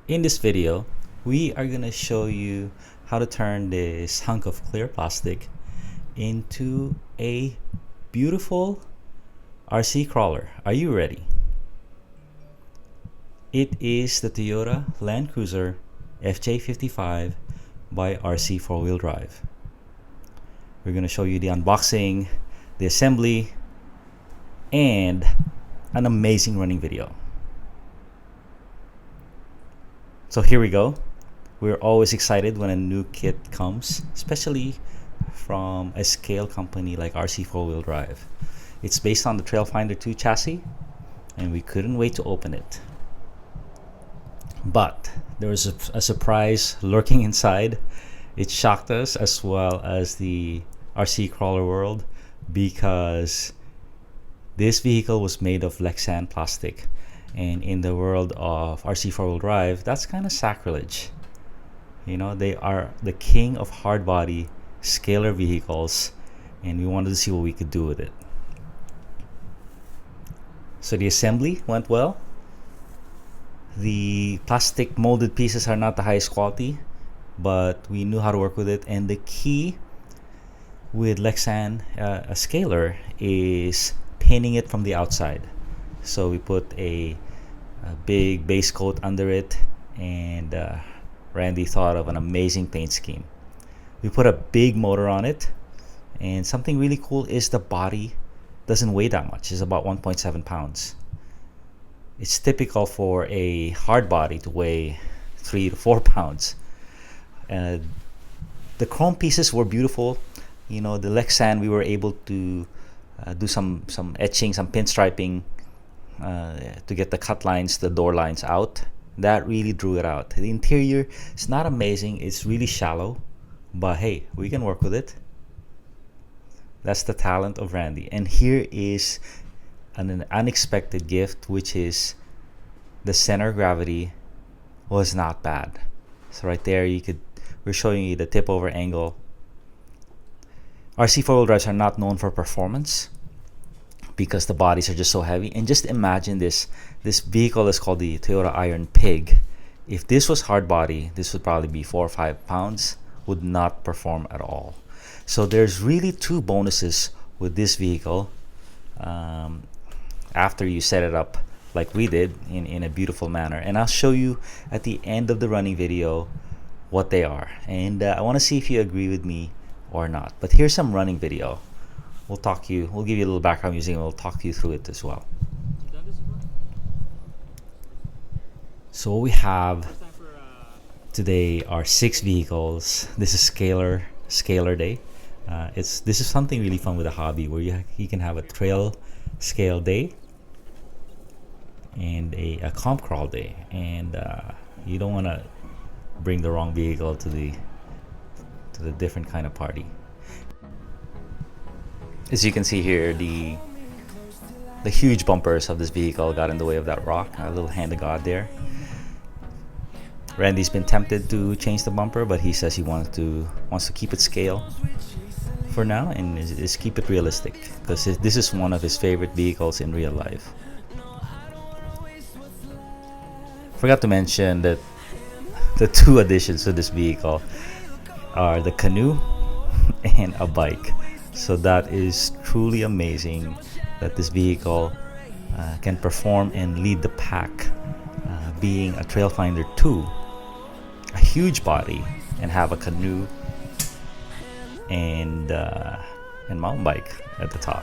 In this video, we are going to show you how to turn this hunk of clear plastic into a beautiful RC crawler. Are you ready? It is the Toyota Land Cruiser FJ55 by RC4WD. We're going to show you the unboxing, the assembly, and an amazing running video. So here we go. We're always excited when a new kit comes, especially from a scale company like RC4WD. It's based on the Trailfinder 2 chassis, and we couldn't wait to open it. But there was a surprise lurking inside. It shocked us as well as the RC crawler world, because this vehicle was made of Lexan plastic. And in the world of RC4WD, that's kind of sacrilege. You know, they are the king of hard body scalar vehicles, and we wanted to see what we could do with it. So the assembly went well. The plastic molded pieces are not the highest quality, but we knew how to work with it. And the key with Lexan, a scalar, is painting it from the outside. So we put a big base coat under it, and Randy thought of an amazing paint scheme. We put a big motor on it, and something really cool is the body doesn't weigh that much. It's about 1.7 pounds. It's typical for a hard body to weigh 3 to 4 pounds. The chrome pieces were beautiful. You know, the Lexan, we were able to do some etching, some pinstriping, to get the cut lines, the door lines out. That really drew it out. The interior is not amazing. It's really shallow, but hey, we can work with it. That's the talent of Randy. And here is an unexpected gift, which is the center of gravity was not bad. So right there, we're showing you the tip over angle. RC4-wheel drives are not known for performance because the bodies are just so heavy. And just imagine this vehicle is called the Toyota Iron Pig. If this was hard body, this would probably be 4 or 5 pounds, would not perform at all. So there's really two bonuses with this vehicle. After you set it up like we did in a beautiful manner, and I'll show you at the end of the running video what they are, and I want to see if you agree with me or not. But here's some running video. We'll give you a little background music, and we'll talk you through it as well. So what we have today are 6 vehicles. This is scalar day. This is something really fun with a hobby, where you can have a trail scale day and a comp crawl day, and you don't want to bring the wrong vehicle to the different kind of party. As you can see here, the huge bumpers of this vehicle got in the way of that rock. A little hand of God there. Randy's been tempted to change the bumper, but he says he wants to keep it scale for now, and is keep it realistic, because this is one of his favorite vehicles in real life. Forgot to mention that the 2 additions to this vehicle are the canoe and a bike. So that is truly amazing that this vehicle can perform and lead the pack, being a Trailfinder 2, a huge body, and have a canoe and mountain bike at the top.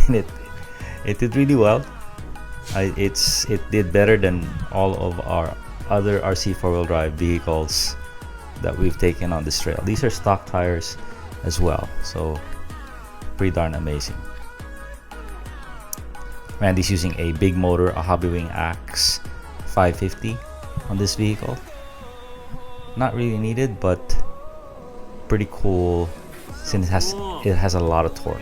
And it did really well. It did better than all of our other RC4WD vehicles that we've taken on this trail. These are stock tires as well, so pretty darn amazing. Randy's using a big motor, a Hobbywing Axe 550 on this vehicle. Not really needed, but pretty cool since it has a lot of torque,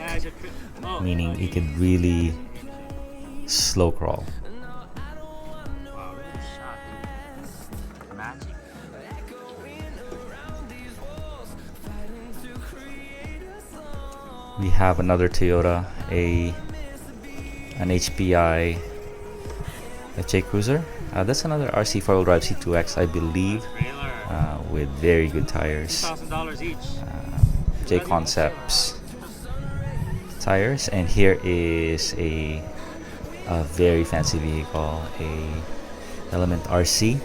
meaning it could really slow crawl. We have another Toyota, an HPI FJ Cruiser. That's another RC4WD Drive C2X, I believe, with very good tires. $1,000 each. J Concepts tires, and here is a very fancy vehicle, a Element RC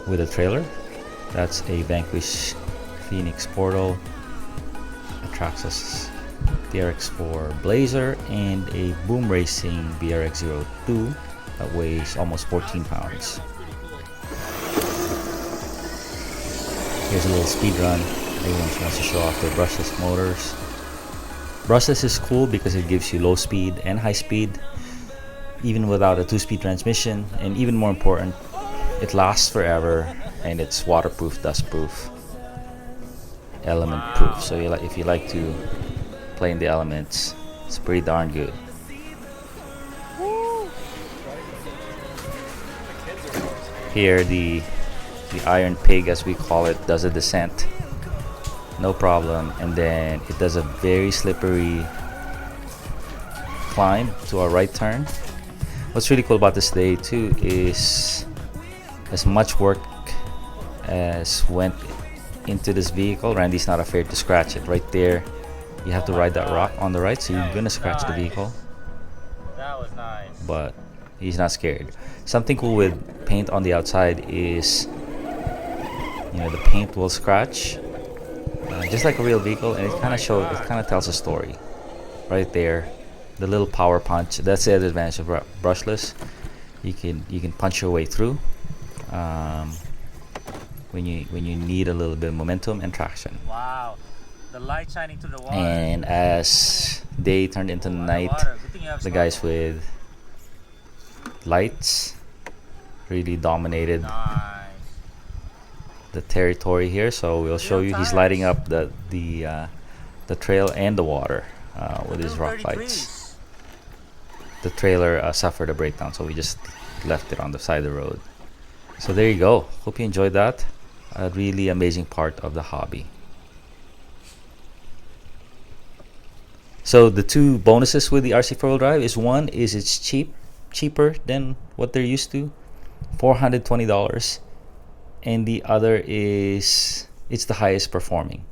with a trailer. That's a Vanquish Phoenix Portal, a Traxxas TRX4 Blazer, and a Boom Racing BRX02 that weighs almost 14 pounds. Here's a little speed run. Everyone wants to show off their brushless motors. Brushless is cool because it gives you low speed and high speed, even without a 2-speed transmission, and even more important, it lasts forever, and it's waterproof, dustproof, element proof. So if you like to play in the elements, it's pretty darn good. Here the Iron Pig, as we call it, does a descent, no problem, and then it does a very slippery climb to a right turn. What's really cool about this day too is as much work as went into this vehicle, Randy's not afraid to scratch it. Right there, you have to ride that rock on the right, so you're gonna scratch the vehicle. That was nice. But he's not scared. Something cool with paint on the outside is, you know, the paint will scratch just like a real vehicle, and it kind of tells a story. Right there, the little power punch. That's the other advantage of brushless. You can punch your way through when you need a little bit of momentum and traction. Wow, the light shining through the water. And as day turned into night, the guys with lights really dominated the territory here. So we'll show you. He's lighting up the trail and the water with his rock lights. The trailer suffered a breakdown, so we just left it on the side of the road. So there you go. Hope you enjoyed that. A really amazing part of the hobby. So the two bonuses with the RC4WD Drive is, one is it's cheaper than what they're used to, $420, and the other is it's the highest performing.